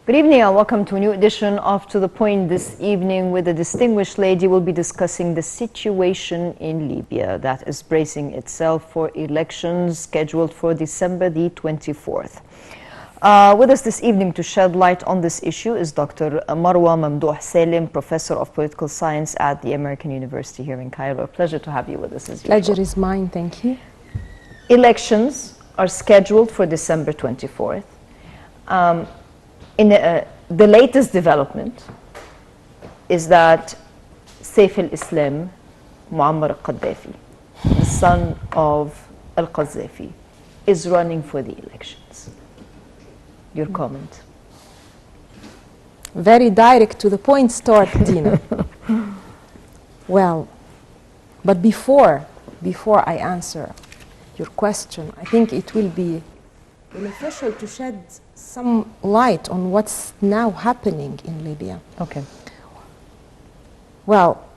Good evening and welcome to a new edition of To The Point. This evening with a distinguished lady, we'll be discussing the situation in Libya that is bracing itself for elections scheduled for December the 24th. With us this evening to shed light on this issue is Dr. Marwa Mamdouh Salem, Professor of Political Science at the American University here in Cairo. A pleasure to have you with us as usual. Pleasure is mine, thank you. Elections are scheduled for December 24th. The latest development is that Saif al-Islam Muammar al-Qaddafi, the son of al-Qaddafi, is running for the elections. Your comment? Very direct to the point start, Dina. Well, but before I answer your question, I think it will be beneficial to shed some light on what's now happening in Libya. Okay. Well,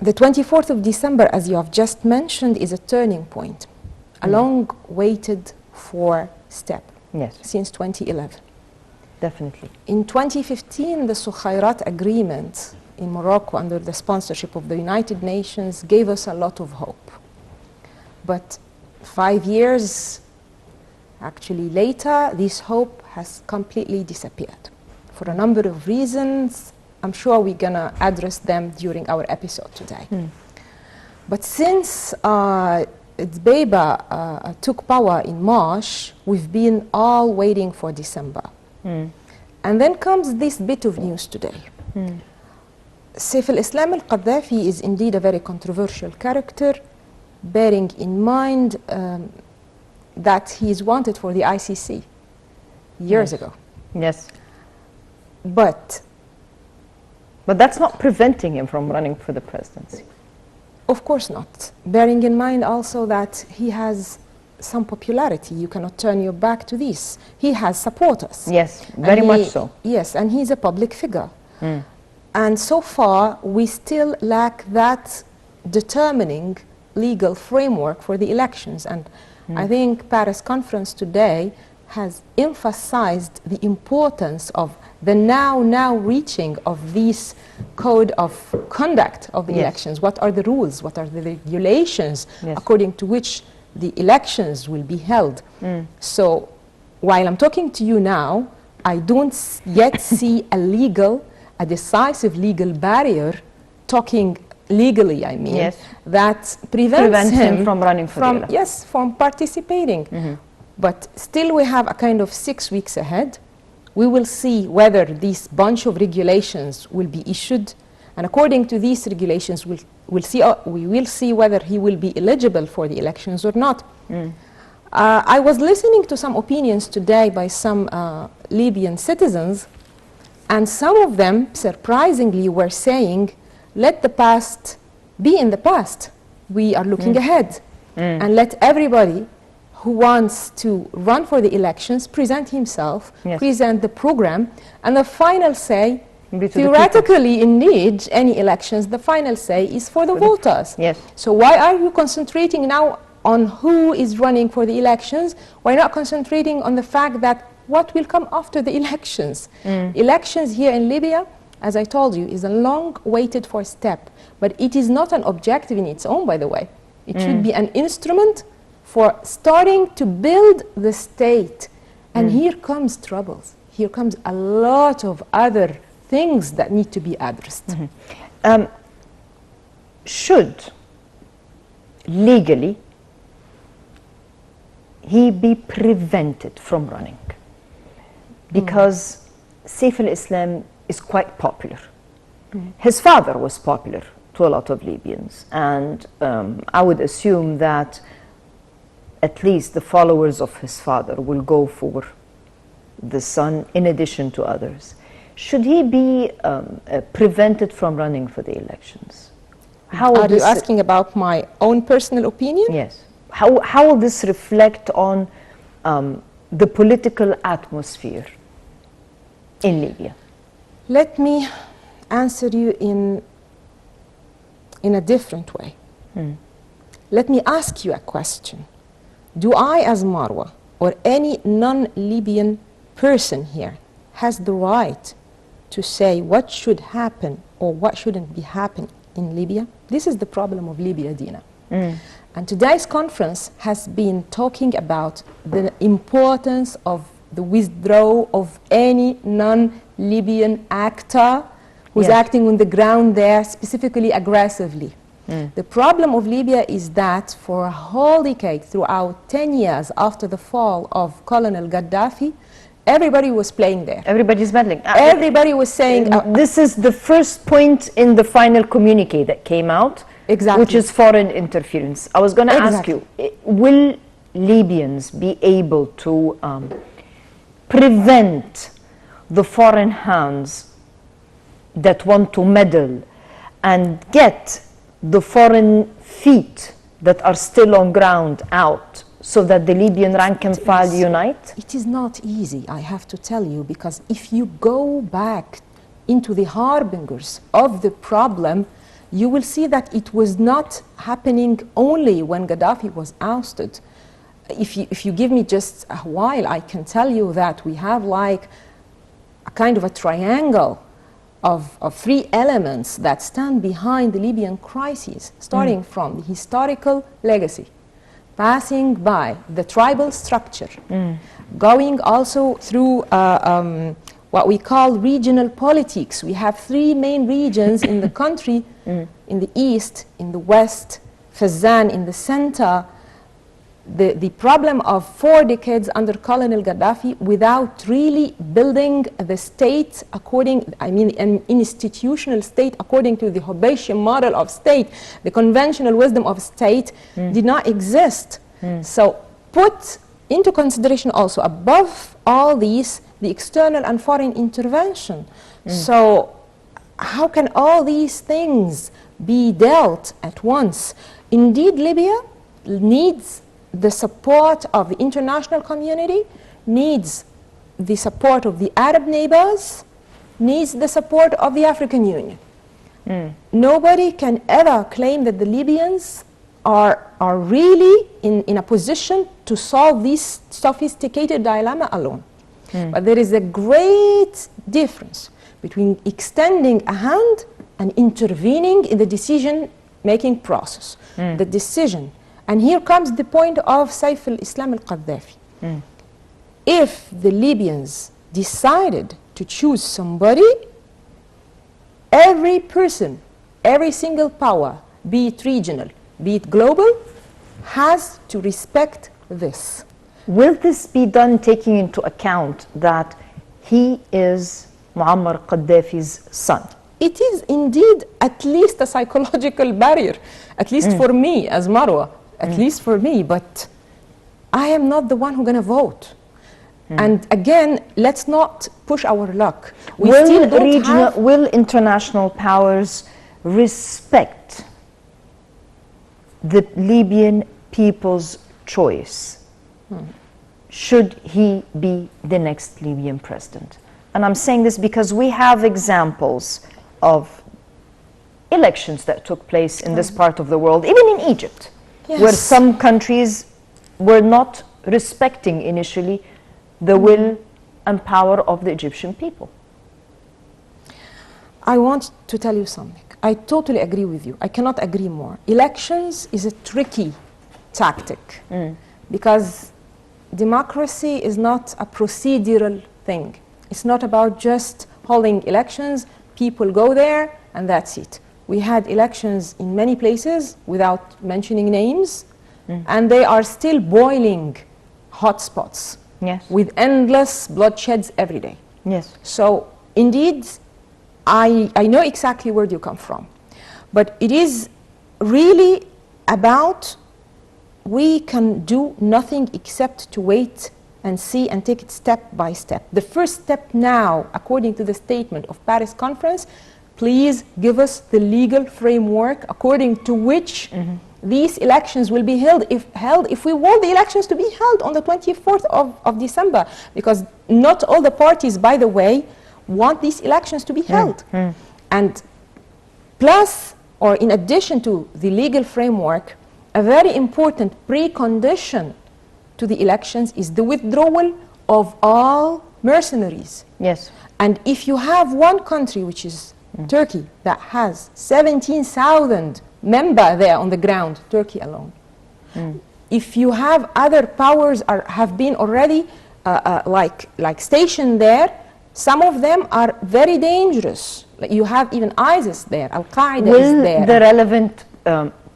the 24th of December, as you have just mentioned, is a turning point, a long-waited for step. Yes. Since 2011. Definitely. In 2015, the Sukhairat Agreement in Morocco under the sponsorship of the United Nations gave us a lot of hope. But 5 years actually later, this hope has completely disappeared for a number of reasons. I'm sure we're going to address them during our episode today. But since Beba took power in March, we've been all waiting for December. And then comes this bit of news today. Saif al-Islam al-Qaddafi is indeed a very controversial character, bearing in mind that he is wanted for the ICC years ago. Yes. But that's not preventing him from running for the presidency. Of course not. Bearing in mind also that he has some popularity. You cannot turn your back to this. He has supporters. Yes, very much so. Yes, and he's a public figure. And so far, we still lack that determining legal framework for the elections. And I think Paris conference today has emphasized the importance of the now reaching of this code of conduct of the elections. What are the rules? What are the regulations according to which the elections will be held? So while I'm talking to you now, I don't yet see a decisive legal barrier, talking legally, I mean, that prevents him from running for the election. Yes, from participating. But still we have a kind of 6 weeks ahead. We will see whether this bunch of regulations will be issued, and according to these regulations we will see whether he will be eligible for the elections or not. I was listening to some opinions today by some Libyan citizens, and some of them surprisingly were saying, let the past be in the past. We are looking ahead, and let everybody who wants to run for the elections present himself, present the program, and the final say, theoretically indeed, any elections, the final say is for the voters. Yes. So why are you concentrating now on who is running for the elections? Why not concentrating on the fact that what will come after the elections? Elections here in Libya, as I told you, is a long-waited for step, but it is not an objective in its own, by the way. It should be an instrument for starting to build the state. And here comes troubles. Here comes a lot of other things that need to be addressed. Should legally he be prevented from running? Because Saif al-Islam is quite popular. His father was popular to a lot of Libyans, and I would assume that at least the followers of his father will go for the son in addition to others. Should he be prevented from running for the elections? Are you asking about my own personal opinion? Yes. How will this reflect on the political atmosphere in Libya? Let me answer you in a different way. Let me ask you a question. Do I, as Marwa, or any non-Libyan person here, has the right to say what should happen or what shouldn't be happening in Libya? This is the problem of Libya, Dina. And today's conference has been talking about the importance of the withdrawal of any non-Libyan actor who's acting on the ground there, specifically aggressively. The problem of Libya is that for a whole decade, throughout 10 years after the fall of Colonel Gaddafi, everybody was playing there. Everybody's meddling. Everybody was saying... this is the first point in the final communique that came out, exactly, which is foreign interference. I was going to ask you, will Libyans be able to prevent the foreign hands that want to meddle and get the foreign feet that are still on ground out so that the Libyan rank and file unite? It is not easy, I have to tell you, because if you go back into the harbingers of the problem, you will see that it was not happening only when Gaddafi was ousted. If you give me just a while, I can tell you that we have like a kind of a triangle of three elements that stand behind the Libyan crisis, starting from the historical legacy, passing by the tribal structure, going also through what we call regional politics. We have three main regions in the country, in the east, in the west, Fezzan in the center. The problem of 4 decades under Colonel Gaddafi without really building the state according, an institutional state according to the Hobbesian model of state, the conventional wisdom of state did not exist. So put into consideration also above all these, the external and foreign intervention. So how can all these things be dealt at once? Indeed, Libya needs the support of the international community, needs the support of the Arab neighbors, needs the support of the African Union. Nobody can ever claim that the Libyans are really in a position to solve this sophisticated dilemma alone. But there is a great difference between extending a hand and intervening in the decision-making process. The decision. And here comes the point of Saif al-Islam al-Qaddafi. If the Libyans decided to choose somebody, every person, every single power, be it regional, be it global, has to respect this. Will this be done taking into account that he is Muammar Gaddafi's son? It is indeed at least a psychological barrier, at least for me as Marwa. At least for me, but I am not the one who's going to vote. And again, let's not push our luck. Will international powers respect the Libyan people's choice? Should he be the next Libyan president? And I'm saying this because we have examples of elections that took place in this part of the world, even in Egypt. Yes. Where some countries were not respecting initially the will and power of the Egyptian people. I want to tell you something. I totally agree with you. I cannot agree more. Elections is a tricky tactic because democracy is not a procedural thing. It's not about just holding elections, people go there and that's it. We had elections in many places without mentioning names, and they are still boiling hotspots with endless bloodsheds every day. So indeed, I know exactly where you come from, but it is really about we can do nothing except to wait and see and take it step by step. The first step now, according to the statement of Paris Conference, please give us the legal framework according to which these elections will be held if we want the elections to be held on the 24th of December, because not all the parties, by the way, want these elections to be held. And plus, or in addition to the legal framework, a very important precondition to the elections is the withdrawal of all mercenaries. Yes. And if you have one country, which is Turkey, that has 17,000 members there on the ground, Turkey alone. If you have other powers have been already like stationed there, some of them are very dangerous. Like you have even ISIS there, Al-Qaeda is there. Will the relevant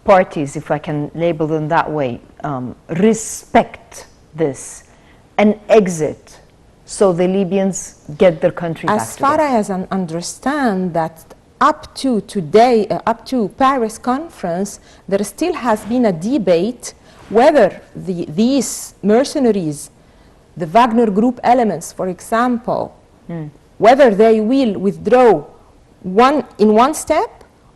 parties, if I can label them that way, respect this and exit so the Libyans get their country back As far as I understand that up to today, up to Paris conference, there still has been a debate whether these mercenaries, the Wagner group elements, for example, whether they will withdraw in one step,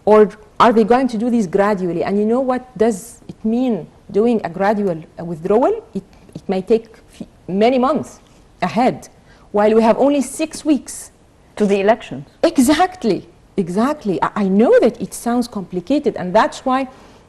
or are they going to do this gradually? And you know what does it mean doing a gradual withdrawal? It may take many months ahead, while we have only 6 weeks. to the elections. Exactly, exactly. I know that it sounds complicated, and that's why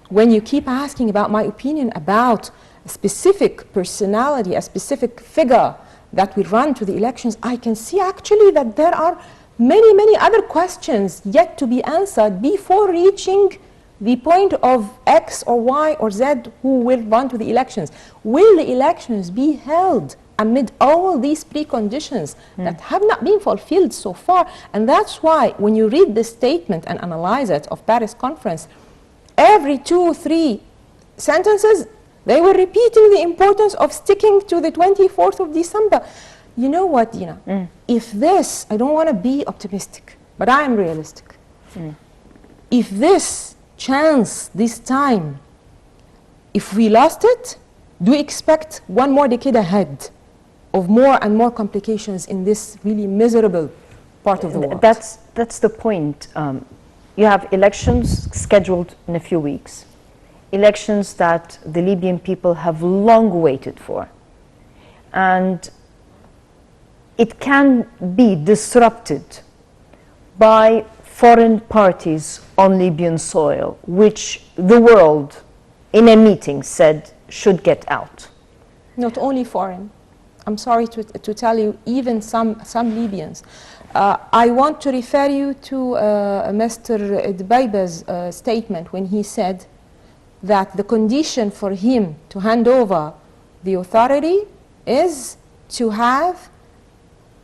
when you keep asking about my opinion about a specific personality, a specific figure that will run to the elections, I can see actually that there are many, many other questions yet to be answered before reaching the point of X or Y or Z who will run to the elections. Will the elections be held amid all these preconditions that have not been fulfilled so far? And that's why when you read the statement and analyze it of Paris conference, every 2 or 3 sentences, they were repeating the importance of sticking to the 24th of December. You know what, Dina? If this, I don't want to be optimistic, but I am realistic. If this chance, this time, if we lost it, do we expect one more decade ahead of more and more complications in this really miserable part of the world? That's the point. You have elections scheduled in a few weeks, elections that the Libyan people have long waited for. And it can be disrupted by foreign parties on Libyan soil, which the world in a meeting said should get out. Not only foreign. I'm sorry to tell you, even some Libyans. I want to refer you to Mr. Dbeiba's statement when he said that the condition for him to hand over the authority is to have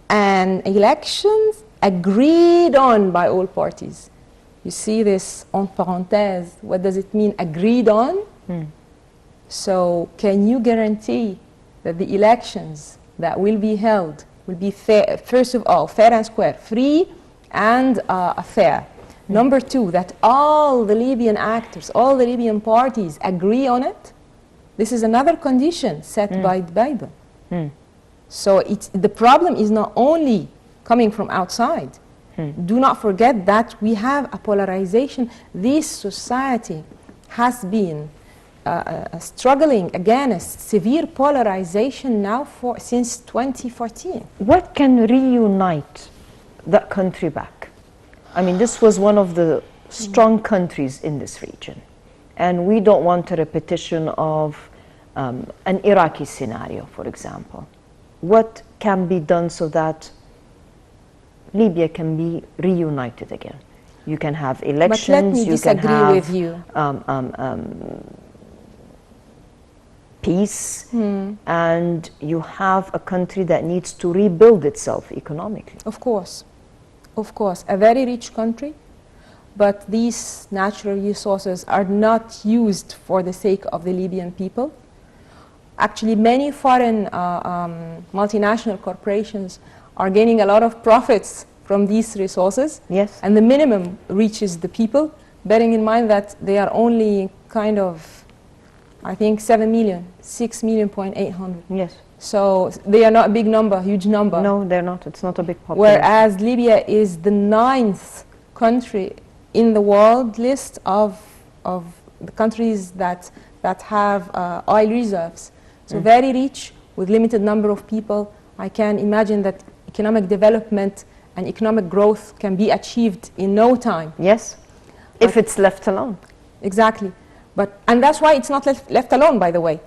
an election agreed on by all parties. You see this en parenthèse, what does it mean, agreed on? So can you guarantee that the elections that will be held will be fair, first of all, fair and square, free and fair? Number 2, that all the Libyan actors, all the Libyan parties agree on it. This is another condition set by Dbeiba. So the problem is not only coming from outside. Do not forget that we have a polarization. This society has been struggling against severe polarization now since 2014. What can reunite that country back? I mean, this was one of the strong countries in this region, and we don't want a repetition of an Iraqi scenario, for example. What can be done so that Libya can be reunited again? You can have elections. But let me disagree with you. Peace, and you have a country that needs to rebuild itself economically. Of course, a very rich country, but these natural resources are not used for the sake of the Libyan people. Actually, many foreign multinational corporations are gaining a lot of profits from these resources. Yes. And the minimum reaches the people, bearing in mind that they are only kind of, I think, 7 million, 6 million point 800. Yes. So they are not a big number, huge number. No, they're not. It's not a big population. Whereas Libya is the 9th country in the world list of the countries that have oil reserves. So very rich, with limited number of people. I can imagine that economic development and economic growth can be achieved in no time. Yes, if it's left alone. Exactly. And that's why it's not left alone, by the way.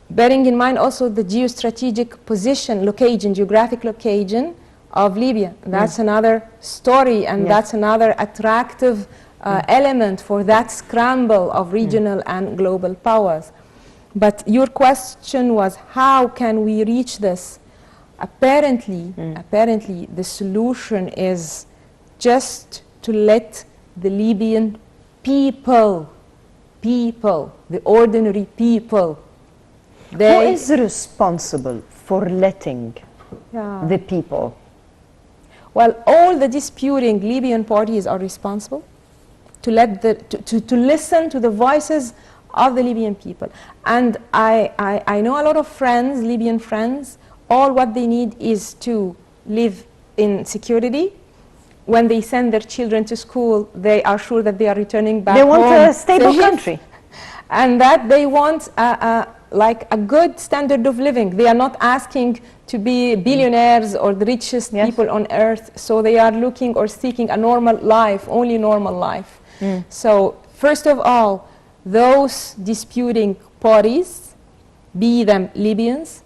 bearing in mind also the geostrategic position, geographic location of Libya. That's another story, and that's another attractive element for that scramble of regional and global powers. But your question was, how can we reach this? Apparently, the solution is just to let the Libyan people, the ordinary people. Who is responsible for letting the people? Well, all the disputing Libyan parties are responsible to let to listen to the voices of the Libyan people. And I know a lot of friends, Libyan friends, all what they need is to live in security. When they send their children to school, they are sure that they are returning back home. They want a stable country. And that they want like a good standard of living. They are not asking to be billionaires or the richest people on earth. So they are looking or seeking a normal life, only normal life. So first of all, those disputing parties, be them Libyans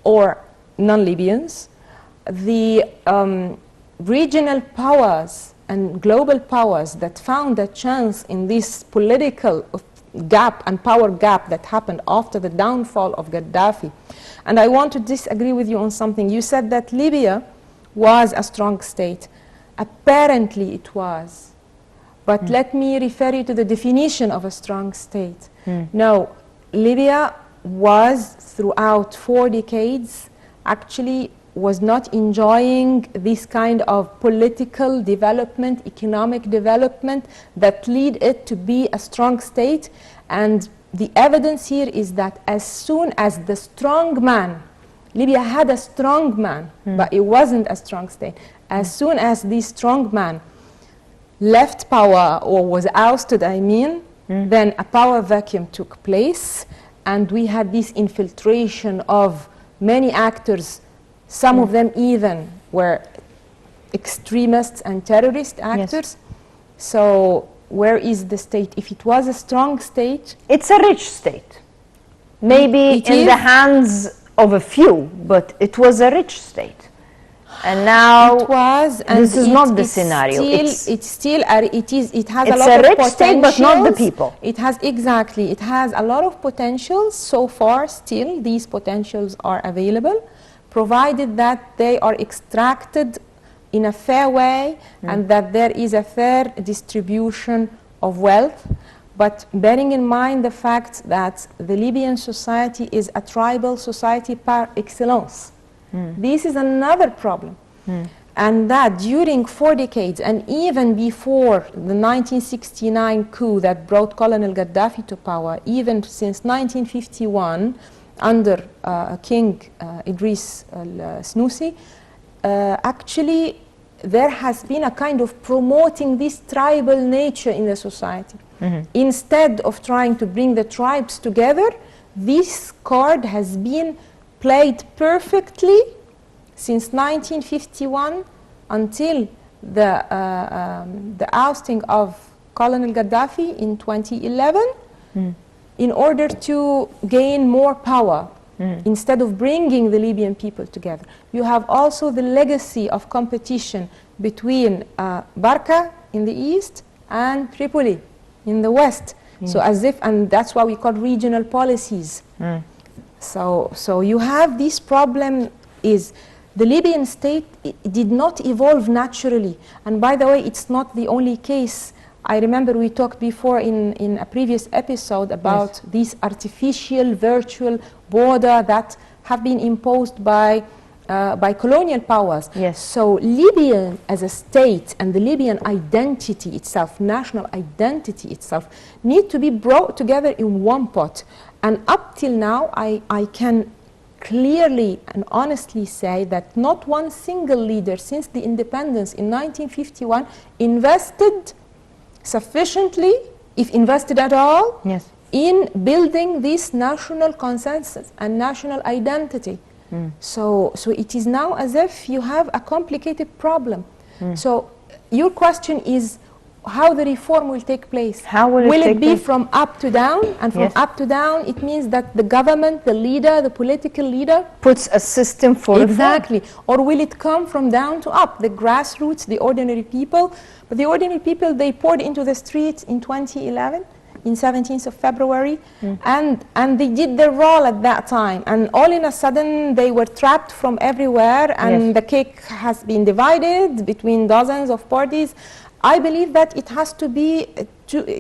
or non-Libyans, the regional powers and global powers that found a chance in this political gap and power gap that happened after the downfall of Gaddafi. And I want to disagree with you on something. You said that Libya was a strong state. Apparently it was. But let me refer you to the definition of a strong state. No, Libya was throughout 4 decades actually was not enjoying this kind of political development, economic development that lead it to be a strong state. And the evidence here is that as soon as the strong man, Libya had a strong man, but it wasn't a strong state. As soon as this strong man left power or was ousted, then a power vacuum took place, and we had this infiltration of many actors. Some of them even were extremists and terrorist actors. So where is the state? If it was a strong state... It's a rich state. Maybe in the hands of a few, but it was a rich state. And now it was, and this is not the scenario. It has a lot of potential. It's a rich state, but not the people. It has, exactly, it has a lot of potentials. So far, still, these potentials are available, provided that they are extracted in a fair way and that there is a fair distribution of wealth. But bearing in mind the fact that the Libyan society is a tribal society par excellence, this is another problem. And that during 4 decades and even before the 1969 coup that brought Colonel Gaddafi to power, even since 1951, under King Idris al-Snoussi, actually there has been a kind of promoting this tribal nature in the society. Instead of trying to bring the tribes together, this card has been played perfectly since 1951 until the ousting of Colonel Gaddafi in 2011. In order to gain more power, instead of bringing the Libyan people together. You have also the legacy of competition between Barca in the east and Tripoli in the west. So as if, and that's why we call regional policies. So you have this problem is the Libyan state did not evolve naturally. And by the way, it's not the only case. I remember we talked before in a previous episode about this artificial virtual border that have been imposed by colonial powers. So Libya as a state and the Libyan identity itself, national identity itself, need to be brought together in one pot. And up till now, I can clearly and honestly say that not one single leader since the independence in 1951 invested sufficiently, if invested at all, in building this national consensus and national identity. So it is now as if you have a complicated problem. So your question is, how the reform will take place. How will it take be place? from up to down? And from Yes. up to down, it means that the government, the leader, the political leader, Puts a system for reform. exactly. Or will it come from down to up, the grassroots, the ordinary people? But the ordinary people, they poured into the streets in 2011, in 17th of February, and they did their role at that time. And all in a sudden, they were trapped from everywhere, and Yes. the cake has been divided between dozens of parties. I believe that it has to be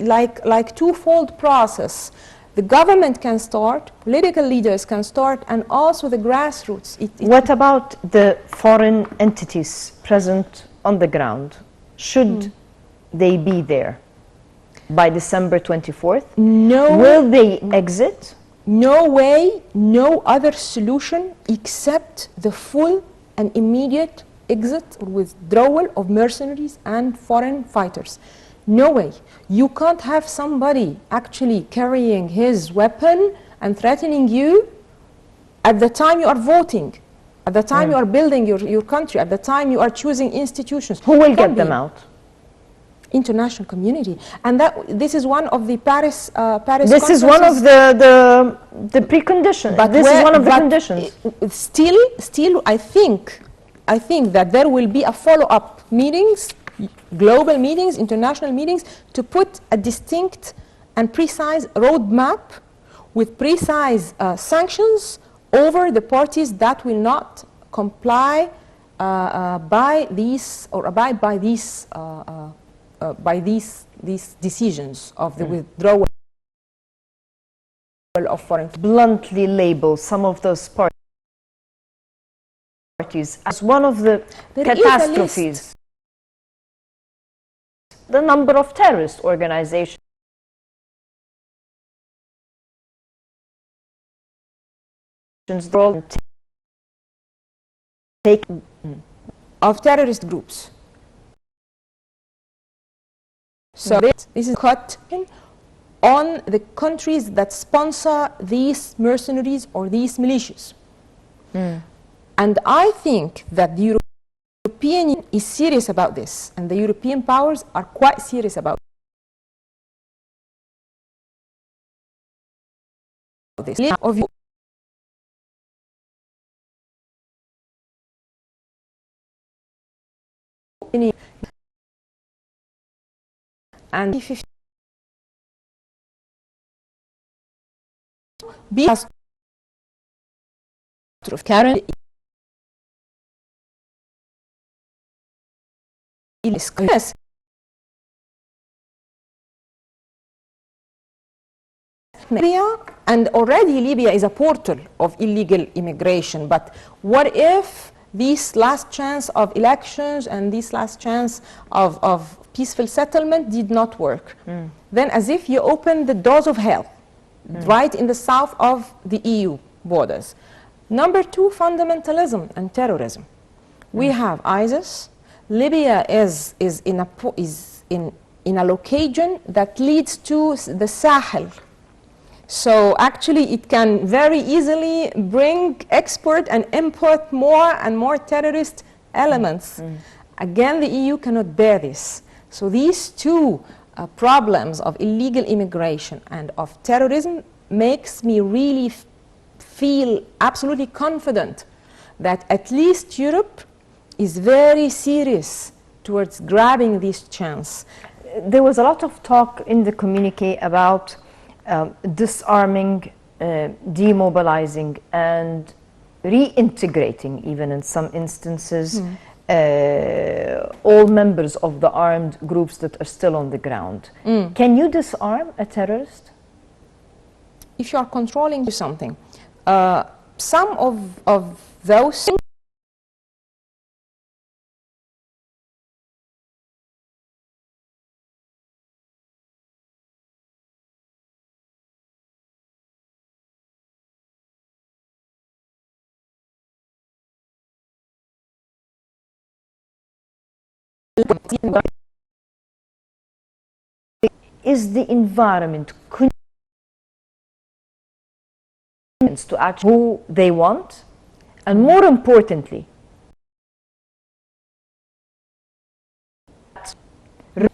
like twofold process. The government can start, political leaders can start, and also the grassroots. What about the foreign entities present on the ground? Should they be there by December 24th? No. Will they exit? No way, no other solution except the full and immediate exit or withdrawal of mercenaries and foreign fighters. No way. You can't have somebody actually carrying his weapon and threatening you at the time you are voting, at the time you are building your country, at the time you are choosing institutions. Who will Can't get them be. out? International community. And this is one of the Paris This is one of the preconditions. But This is one of the conditions. Still, I think that there will be a follow-up meetings, global meetings, international meetings, to put a distinct and precise roadmap with precise sanctions over the parties that will not comply by these or abide by these decisions of the withdrawal of foreign. Bluntly label some of those parties as one of the catastrophes. The number of terrorist organizations take of terrorist groups. So this is cut on the countries that sponsor these mercenaries or these militias. And I think that the European Union is serious about this, and the European powers are quite serious about this. And if Karen yes. Libya, and already Libya is a portal of illegal immigration, but what if this last chance of elections and this last chance of peaceful settlement did not work? Then as if you open the doors of hell right in the south of the EU borders. Number two, fundamentalism and terrorism. We have ISIS. Libya is in a location that leads to the Sahel. So actually it can very easily export and import more and more terrorist elements. Again, the EU cannot bear this. So these two problems of illegal immigration and of terrorism makes me really feel absolutely confident that at least Europe is very serious towards grabbing this chance. There was a lot of talk in the communique about disarming, demobilizing, and reintegrating, even in some instances, all members of the armed groups that are still on the ground. Can you disarm a terrorist? If you are controlling something, some of those is the environment to act who they want, and more importantly,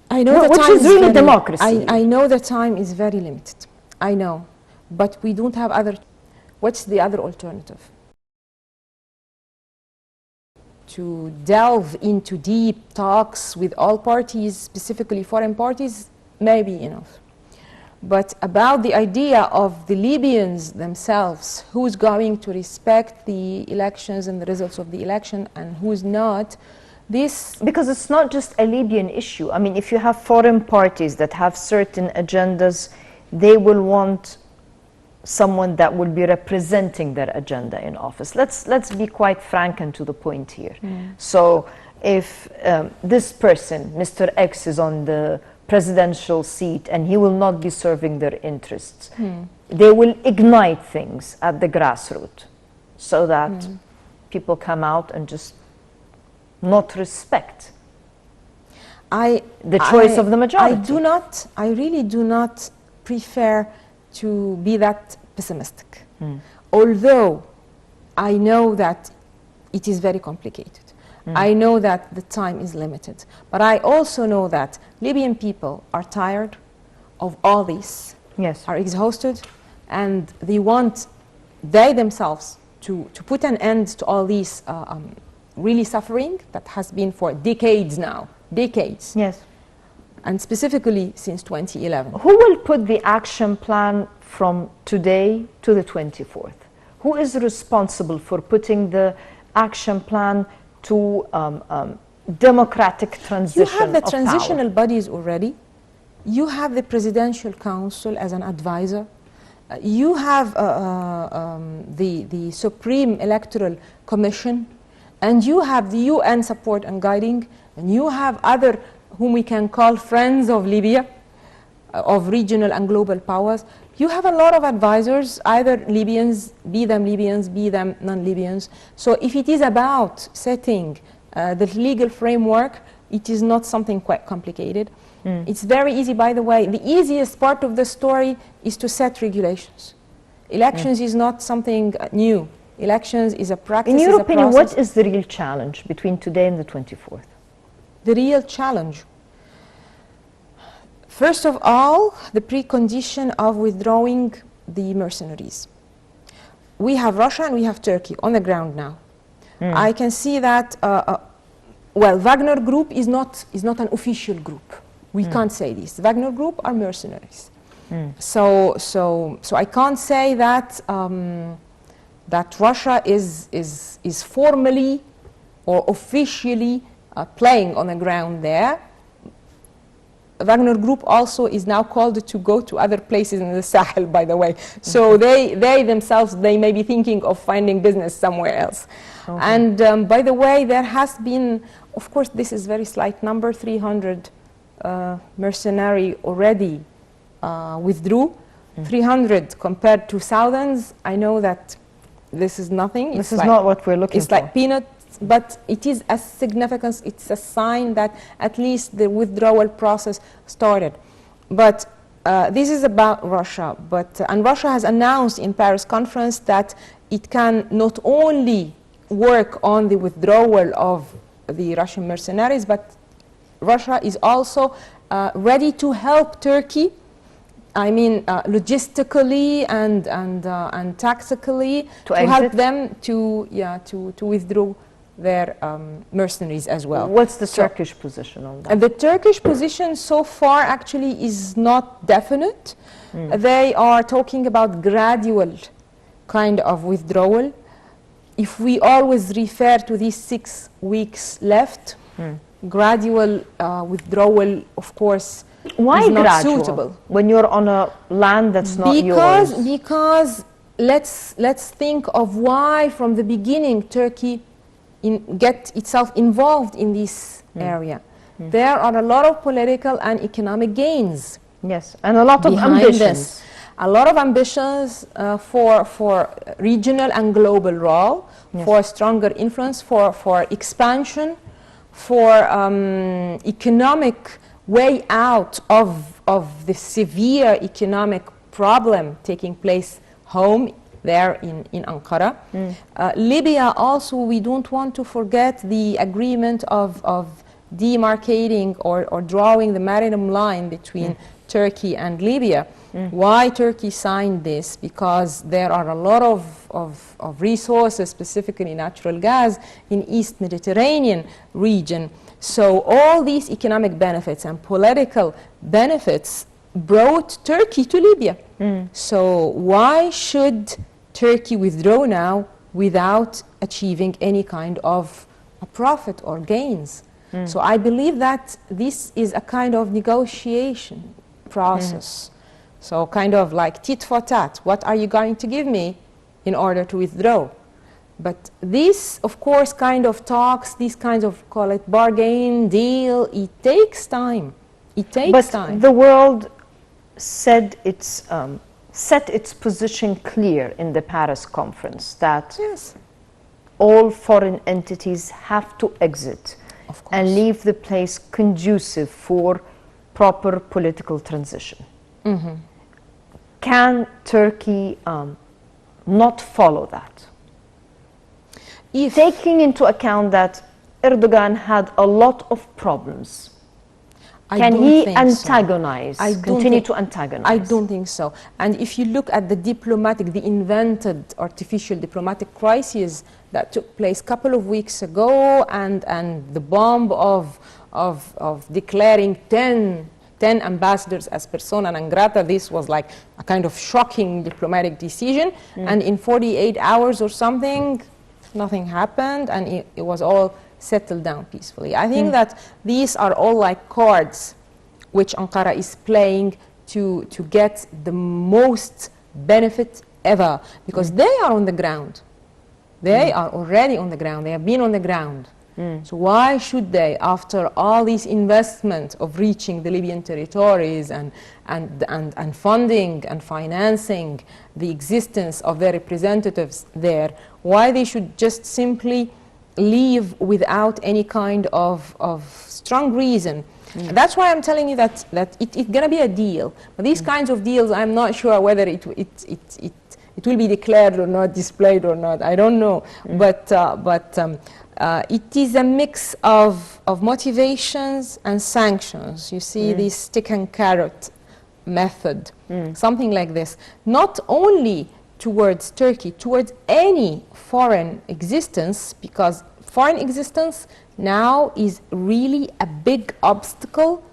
I I know the which time is really very, democracy. I know the time is very limited. I know, but we don't have other. What's the other alternative? To delve into deep talks with all parties, specifically foreign parties, may be enough. But about the idea of the Libyans themselves, who's going to respect the elections and the results of the election and who's not, this... Because it's not just a Libyan issue. I mean, if you have foreign parties that have certain agendas, they will want someone that will be representing their agenda in office. Let's be quite frank and to the point here. So if this person, Mr. X, is on the presidential seat and he will not be serving their interests, they will ignite things at the grassroots so that people come out and just not respect the choice of the majority. I really do not prefer to be that pessimistic. Although I know that it is very complicated. I know that the time is limited. But I also know that Libyan people are tired of all this, are exhausted, and they want they themselves to put an end to all this really suffering that has been for decades now. Decades. Yes. And specifically since 2011. Who will put the action plan from today to the 24th? Who is responsible for putting the action plan to democratic transition of power? You have the transitional bodies already. You have the Presidential Council as an advisor. You have the Supreme Electoral Commission. And you have the UN support and guiding. And you have other whom we can call friends of Libya, of regional and global powers. You have a lot of advisors, either Libyans, be them non-Libyans. So if it is about setting the legal framework, it is not something quite complicated. It's very easy, by the way. The easiest part of the story is to set regulations. Elections is not something new. Elections is a practice. In your opinion, what is the real challenge between today and the 24th? The real challenge. First of all, the precondition of withdrawing the mercenaries. We have Russia and we have Turkey on the ground now. I can see that, well, Wagner Group is not an official group. We can't say this. Wagner Group are mercenaries. So I can't say that that Russia is formally or officially playing on the ground there. Wagner Group also is now called to go to other places in the Sahel, by the way. So they themselves, they may be thinking of finding business somewhere else. And by the way, there has been, of course, this is very slight number, 300 mercenary already withdrew. 300 compared to thousands, I know that this is nothing. This is not what we're looking for. It's like peanuts. But it is a significance, it's a sign that at least the withdrawal process started. But this is about Russia. And Russia has announced in Paris conference that it can not only work on the withdrawal of the Russian mercenaries, but Russia is also ready to help Turkey. I mean, logistically and tactically to help them to withdraw their mercenaries as well. What's the Turkish position on that? The Turkish position so far actually is not definite. They are talking about gradual kind of withdrawal. If we always refer to these 6 weeks left, gradual withdrawal, of course, why is not gradual? Suitable. When you're on a land that's not yours? Because let's think of why from the beginning Turkey get itself involved in this area. There are a lot of political and economic gains. Yes, and a lot of ambitions. A lot of ambitions for regional and global role, for stronger influence, for expansion, for economic way out of the severe economic problem taking place home there in Ankara. Libya also, we don't want to forget the agreement of demarcating or drawing the maritime line between Turkey and Libya. Why Turkey signed this? Because there are a lot of resources, specifically natural gas, in East Mediterranean region. So all these economic benefits and political benefits brought Turkey to Libya. So why should Turkey withdraw now without achieving any kind of a profit or gains? So I believe that this is a kind of negotiation process. So kind of like tit for tat. What are you going to give me in order to withdraw? But this, of course, kind of talks, these kinds of, call it bargain, deal, it takes time. It takes time. But the world said set its position clear in the Paris conference that all foreign entities have to exit and leave the place conducive for proper political transition. Can Turkey not follow that? Taking into account that Erdogan had a lot of problems, can he antagonize, continue to antagonize? I don't think so. And if you look at the invented artificial diplomatic crisis that took place a couple of weeks ago, and the bomb of declaring 10 ambassadors as persona non grata, this was like a kind of shocking diplomatic decision. And in 48 hours or something, nothing happened, and it was all settled down peacefully. I think that these are all like cards which Ankara is playing to get the most benefit ever, because they are on the ground. They are already on the ground. They have been on the ground. So why should they, after all this investment of reaching the Libyan territories and funding and financing the existence of their representatives there, why they should just simply leave without any kind of strong reason? That's why I'm telling you that it's going to be a deal. But these kinds of deals, I'm not sure whether it will be declared or not, displayed or not. I don't know. But it is a mix of motivations and sanctions. You see this stick and carrot method, something like this. Not only towards Turkey, towards any foreign existence, because foreign existence now is really a big obstacle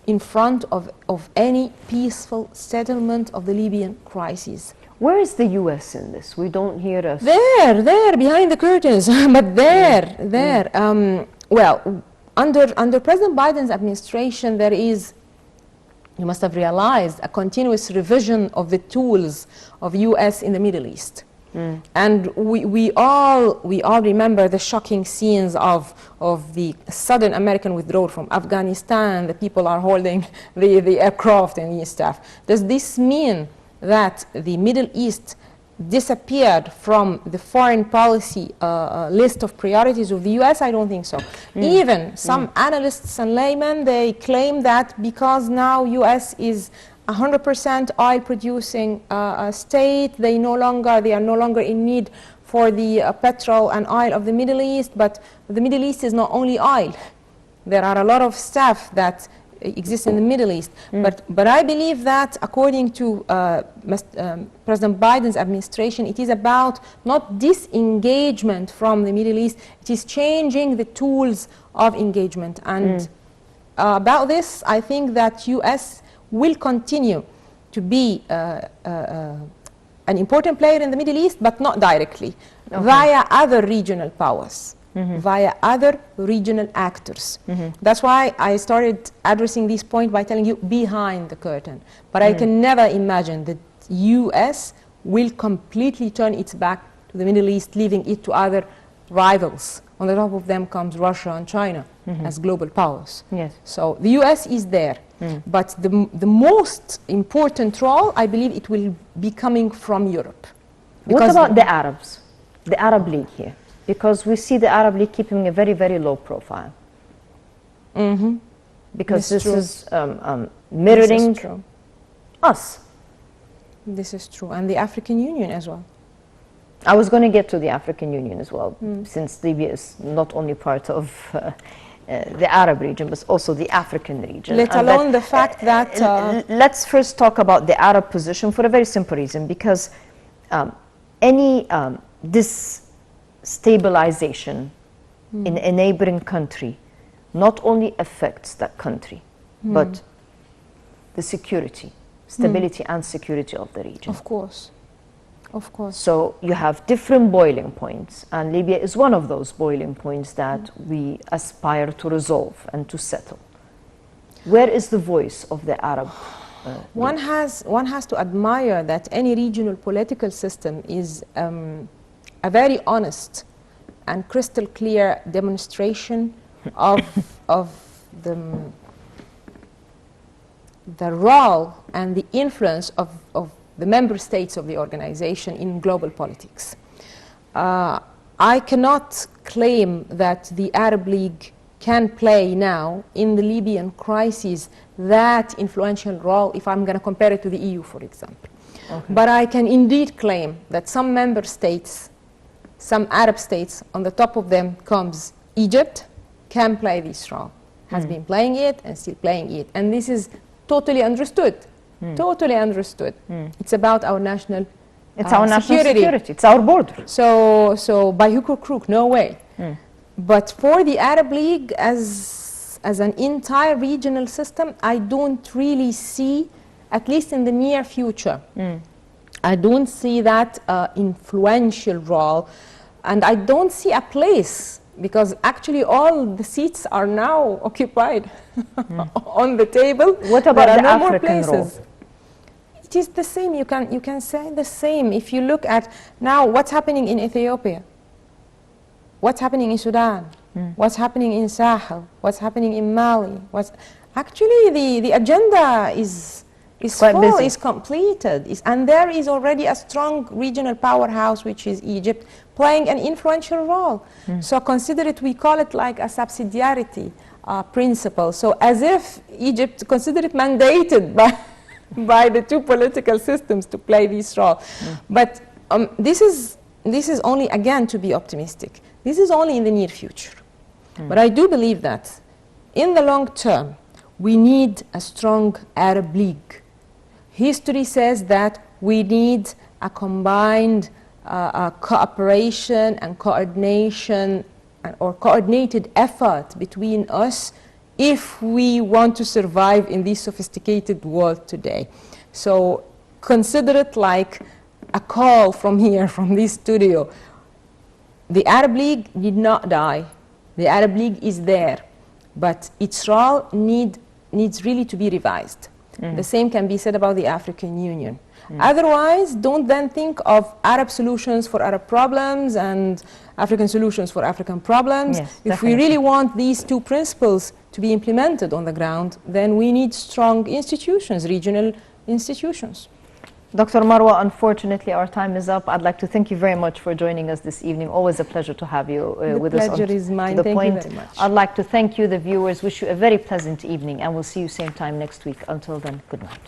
in front of any peaceful settlement of the Libyan crisis. Where is the U.S. in this? We don't hear us. There, behind the curtains, but there. Well, under President Biden's administration, there is, you must have realized, a continuous revision of the tools of U.S. in the Middle East. And we all remember the shocking scenes of the sudden American withdrawal from Afghanistan. The people are holding the aircraft and this stuff. Does this mean that the Middle East disappeared from the foreign policy list of priorities of the U.S.? I don't think so. Even some analysts and laymen, they claim that because now U.S. is 100% oil producing state, they are no longer in need for the petrol and oil of the Middle East. But the Middle East is not only oil. There are a lot of stuff that exists in the Middle East. But I believe that according to President Biden's administration, it is about not disengagement from the Middle East, it is changing the tools of engagement. And about this, I think that U.S. will continue to be an important player in the Middle East, but not directly, via other regional powers. Via other regional actors. That's why I started addressing this point by telling you behind the curtain. But I can never imagine that U.S. will completely turn its back to the Middle East, leaving it to other rivals. On the top of them comes Russia and China as global powers. So the U.S. is there. But the most important role, I believe, it will be coming from Europe. What about the Arabs, the Arab League here? Because we see the Arab League keeping a very, very low profile. Because this is mirroring us. This is true. And the African Union as well. I was going to get to the African Union as well, since Libya is not only part of the Arab region, but also the African region. Let And alone the fact that... let's first talk about the Arab position for a very simple reason, because any destabilization in a neighboring country not only affects that country, but the security, stability and security of the region. Of course, of course. So you have different boiling points, and Libya is one of those boiling points that we aspire to resolve and to settle. Where is the voice of the Arab? One has to admire that any regional political system is a very honest and crystal clear demonstration of the role and the influence of the member states of the organization in global politics. I cannot claim that the Arab League can play now in the Libyan crisis that influential role if I'm going to compare it to the EU, for example. Okay. But I can indeed claim that some member states, some Arab states, on the top of them comes Egypt, can play this role, has been playing it and still playing it. And this is totally understood, totally understood. It's about our national It's our national security. It's our border. So by hook or crook, no way. But for the Arab League as an entire regional system, I don't really see, at least in the near future, I don't see that influential role, and I don't see a place, because actually all the seats are now occupied on the table. What about the African role? It is the same. You can say the same. If you look at now what's happening in Ethiopia, what's happening in Sudan, what's happening in Sahel, what's happening in Mali, actually the agenda is full, is completed, and there is already a strong regional powerhouse, which is Egypt, playing an influential role. So consider it, we call it like a subsidiarity principle. So as if Egypt, consider it mandated by the two political systems to play this role. But this is only, again, to be optimistic. This is only in the near future. But I do believe that in the long term, we need a strong Arab League. History says that we need a combined cooperation and coordination or coordinated effort between us if we want to survive in this sophisticated world today. So consider it like a call from here, from this studio. The Arab League did not die. The Arab League is there, but its role needs really to be revised. The same can be said about the African Union. Otherwise, don't then think of Arab solutions for Arab problems and African solutions for African problems. Yes, if we really want these two principles to be implemented on the ground, then we need strong institutions, regional institutions. Dr. Marwa, unfortunately, our time is up. I'd like to thank you very much for joining us this evening. Always a pleasure to have you with us. The pleasure is mine. Thank you very much. I'd like to thank you, the viewers. Wish you a very pleasant evening, and we'll see you same time next week. Until then, good night.